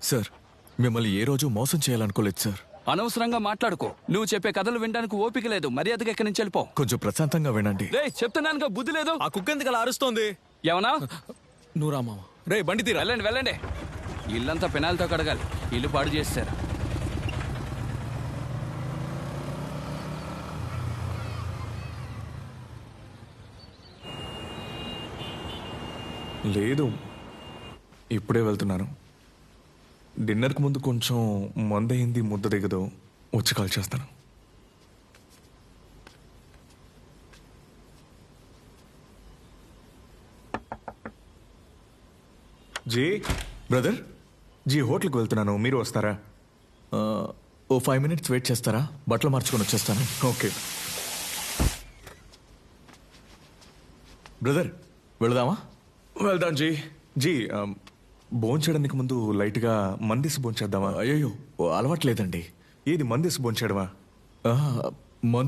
Sir మిమ్మల్ని ఏ రోజు మోసం చేయాలనుకోలేదు సార్. అనవసరంగా మాట్లాడుకో. నువ్వు చెప్పే కథలు వినడానికి ఓపిక లేదు. మర్యాదగా ఎక్కడి నుంచి వెళ్ళిపో. కొంచెం ప్రశాంతంగా వినండి. రే చెప్తున్నానుగా, బుద్ధి లేదు. ఆ కుక్క ఎందుకు అలా అరుస్తోంది? ఏమన్నా? నువ్వు రా మామ. రే బండి తీరా. వెళ్ళండి వెళ్ళండి. ఇల్లంతా పెనాలతో కడగాలి. ఇల్లు పాడు చేస్తారు. లేదు, ఇప్పుడే వెళ్తున్నాను. డిన్నర్కి ముందు కొంచెం మందయింది, ముద్ద దిగదు. వచ్చి కాల్ చేస్తాను. జీ బ్రదర్, జీ హోటల్కి వెళ్తున్నాను, మీరు వస్తారా? ఓ 5 minutes వెయిట్ చేస్తారా? బట్టలు మార్చుకొని వచ్చేస్తాను. ఓకే బ్రదర్, వెళదామా? వెళ్దాం జీ. జీ భోంచేయడానికి ముందు లైట్గా మందేసి భోంచేద్దామా? అయ్యో అలవాట్లేదండి. ఏది మందేసి భోంచేయడమా?